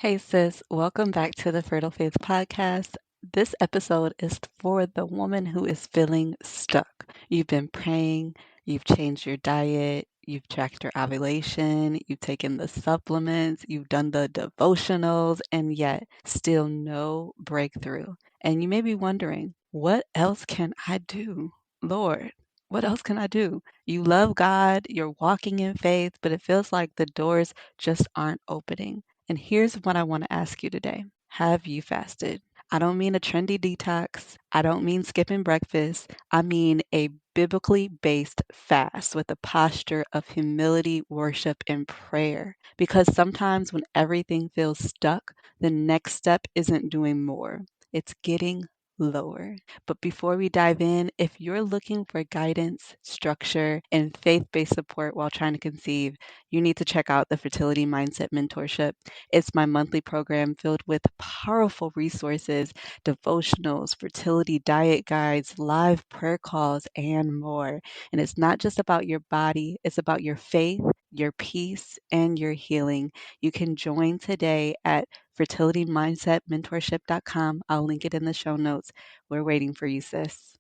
Hey sis, welcome back to the Fertile Faith podcast. This episode is for the woman who is feeling stuck. You've been praying, you've changed your diet, you've tracked your ovulation, you've taken the supplements, you've done the devotionals, and yet still no breakthrough. And you may be wondering, what else can I do? Lord, what else can I do? You love God, you're walking in faith, but it feels like the doors just aren't opening. And here's what I want to ask you today. Have you fasted? I don't mean a trendy detox. I don't mean skipping breakfast. I mean a biblically based fast with a posture of humility, worship, and prayer. Because sometimes when everything feels stuck, the next step isn't doing more, it's getting lower. But before we dive in, if you're looking for guidance, structure, and faith based support while trying to conceive, you need to check out the Fertility Mindset Mentorship. It's my monthly program filled with powerful resources, devotionals, fertility diet guides, live prayer calls, and more. And it's not just about your body, it's about your faith, your peace, and your healing. You can join today at fertilitymindsetmentorship.com. I'll link it in the show notes. We're waiting for you, sis.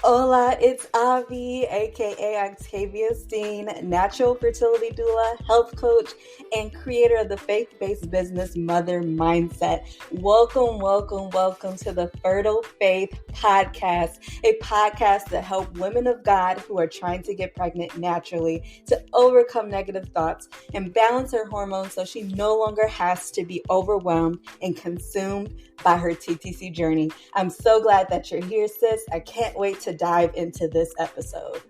Hola, it's Avi, aka Octavia Steen, natural fertility doula, health coach, and creator of the faith-based business Mother Mindset. Welcome to the Fertile Faith Podcast, a podcast that helps women of God who are trying to get pregnant naturally to overcome negative thoughts and balance her hormones so she no longer has to be overwhelmed and consumed by her TTC journey. I'm so glad that you're here, sis. I can't wait to dive into this episode.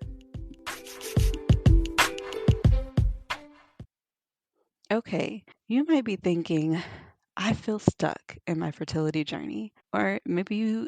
Okay, you might be thinking, I feel stuck in my fertility journey. Or maybe you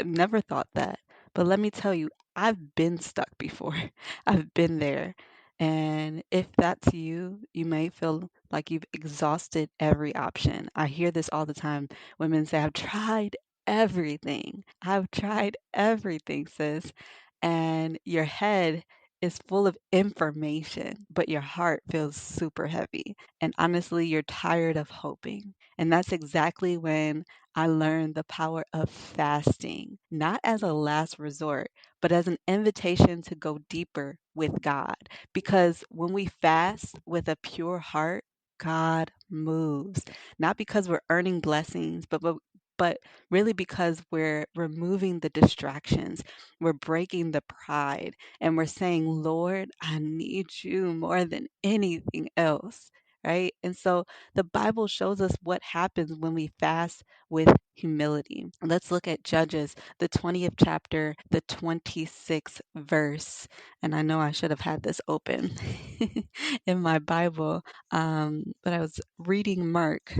never thought that. But let me tell you, I've been stuck before. I've been there. And if that's you, you may feel like you've exhausted every option. I hear this all the time. Women say, I've tried everything. I've tried everything, sis. And your head is full of information, but your heart feels super heavy. And honestly, you're tired of hoping. And that's exactly when I learned the power of fasting, not as a last resort, but as an invitation to go deeper with God. Because when we fast with a pure heart, God moves, not because we're earning blessings, but really because we're removing the distractions, we're breaking the pride, and we're saying, Lord, I need you more than anything else. Right. And so the Bible shows us what happens when we fast with humility. Let's look at Judges, the 20th chapter, the 26th verse. And I know I should have had this open in my Bible, but I was reading Mark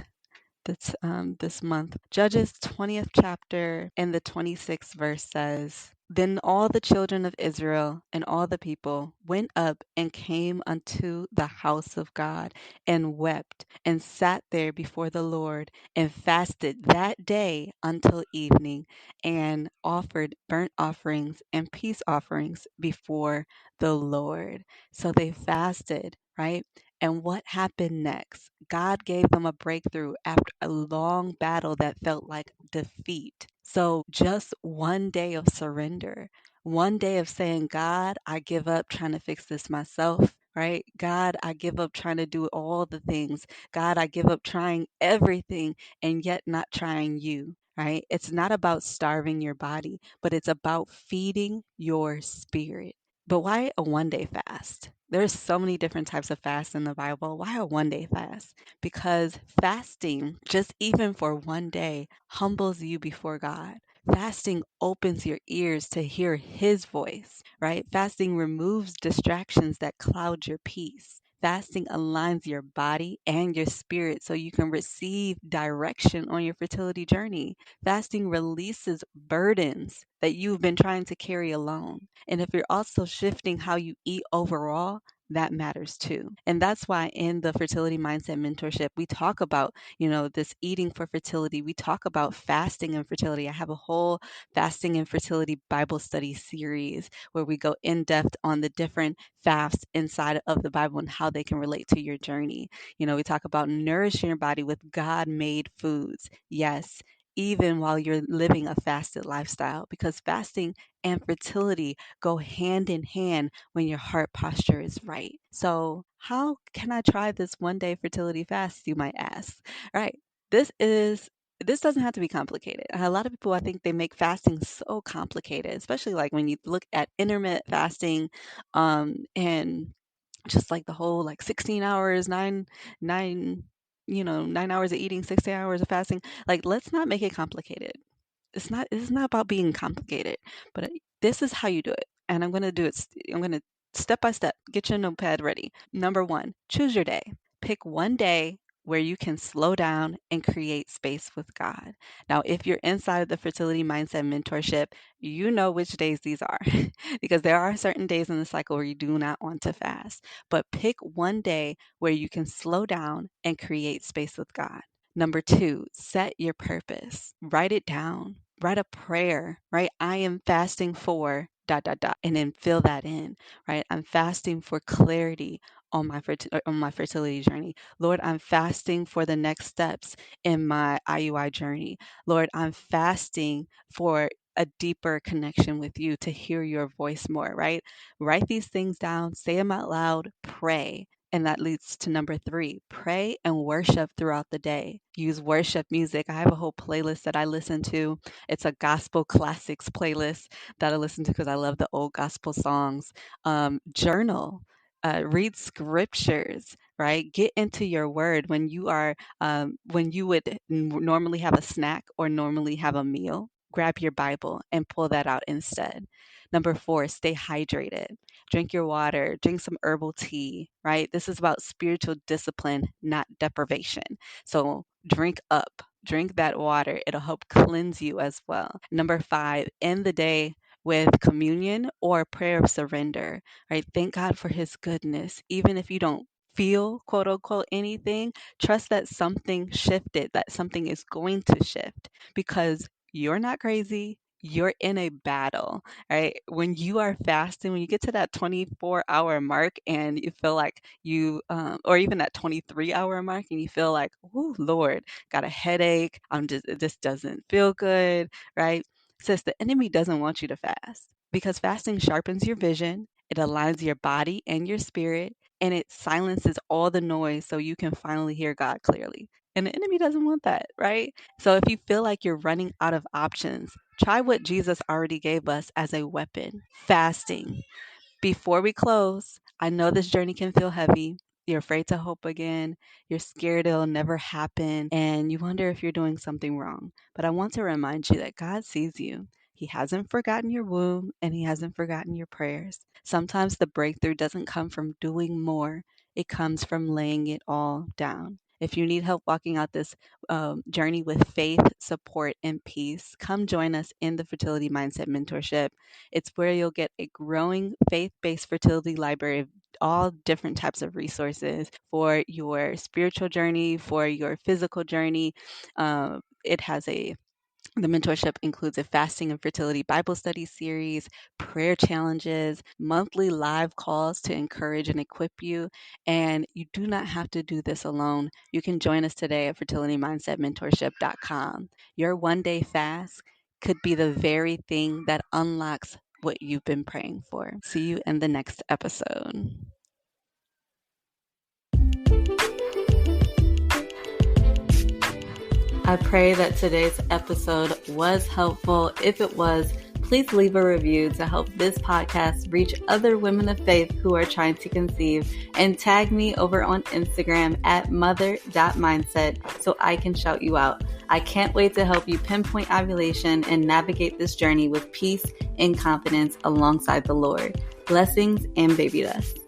this month. Judges 20th chapter and the 26th verse says, Then all the children of Israel and all the people went up and came unto the house of God and wept and sat there before the Lord and fasted that day until evening and offered burnt offerings and peace offerings before the Lord. So they fasted, right? And what happened next? God gave them a breakthrough after a long battle that felt like defeat. So, just one day of surrender, one day of saying, God, I give up trying to fix this myself, right? God, I give up trying to do all the things. God, I give up trying everything and yet not trying you. Right? It's not about starving your body, but it's about feeding your spirit. But why a 1 day fast? There's so many different types of fasts in the Bible. Why a 1 day fast? Because fasting, just even for 1 day, humbles you before God. Fasting opens your ears to hear His voice, right? Fasting removes distractions that cloud your peace. Fasting aligns your body and your spirit so you can receive direction on your fertility journey. Fasting releases burdens that you've been trying to carry alone. And if you're also shifting how you eat overall, that matters too. And that's why in the fertility mindset mentorship, we talk about, this eating for fertility. We talk about fasting and fertility. I have a whole fasting and fertility Bible study series where we go in depth on the different fasts inside of the Bible and how they can relate to your journey. We talk about nourishing your body with God made foods. Yes, even while you're living a fasted lifestyle, because fasting and fertility go hand in hand when your heart posture is right. So, how can I try this 1-day fertility fast, you might ask? Right. This is this doesn't have to be complicated. A lot of people, I think, they make fasting so complicated, especially like when you look at intermittent fasting, and just like the whole like 16 hours, 9 9 hours of eating, 16 hours of fasting. Like, let's not make it complicated. It's not about being complicated, but this is how you do it. And I'm going to do it. I'm going to step by step. Get your notepad ready. Number 1, choose your day. Pick one day where you can slow down and create space with God. Now, if you're inside of the fertility mindset mentorship, you know which days these are because there are certain days in the cycle where you do not want to fast. But pick one day where you can slow down and create space with God. Number 2, set your purpose. Write it down. Write a prayer, right? I am fasting for dot dot dot, and then fill that in, right? I'm fasting for clarity on my fertility journey. Lord, I'm fasting for the next steps in my IUI journey. Lord, I'm fasting for a deeper connection with you to hear your voice more, right? Write these things down, say them out loud, pray. And that leads to number 3, pray and worship throughout the day. Use worship music. I have a whole playlist that I listen to. It's a gospel classics playlist that I listen to because I love the old gospel songs. Journal, read scriptures, right? Get into your word when you would normally have a snack or normally have a meal. Grab your Bible and pull that out instead. Number 4, stay hydrated. Drink your water, drink some herbal tea, right? This is about spiritual discipline, not deprivation. So drink up, drink that water. It'll help cleanse you as well. Number 5, end the day with communion or prayer of surrender, right? Thank God for his goodness. Even if you don't feel quote unquote anything, trust that something shifted, that something is going to shift because you're not crazy. You're in a battle, right? When you are fasting, when you get to that 24-hour mark and you feel like or even that 23-hour mark and you feel like, oh, Lord, got a headache. It just doesn't feel good, right? Sis, the enemy doesn't want you to fast because fasting sharpens your vision, it aligns your body and your spirit, and it silences all the noise so you can finally hear God clearly. And the enemy doesn't want that, right? So if you feel like you're running out of options, try what Jesus already gave us as a weapon, fasting. Before we close, I know this journey can feel heavy. You're afraid to hope again. You're scared it'll never happen. And you wonder if you're doing something wrong. But I want to remind you that God sees you. He hasn't forgotten your womb and He hasn't forgotten your prayers. Sometimes the breakthrough doesn't come from doing more, it comes from laying it all down. If you need help walking out this journey with faith, support, and peace, come join us in the Fertility Mindset Mentorship. It's where you'll get a growing faith-based fertility library of all different types of resources for your spiritual journey, for your physical journey. It has the mentorship includes a fasting and fertility Bible study series, prayer challenges, monthly live calls to encourage and equip you. And you do not have to do this alone. You can join us today at fertilitymindsetmentorship.com. Your 1-day fast could be the very thing that unlocks what you've been praying for. See you in the next episode. I pray that today's episode was helpful. If it was, please leave a review to help this podcast reach other women of faith who are trying to conceive, and tag me over on Instagram at mother.mindset so I can shout you out. I can't wait to help you pinpoint ovulation and navigate this journey with peace and confidence alongside the Lord. Blessings and baby dust.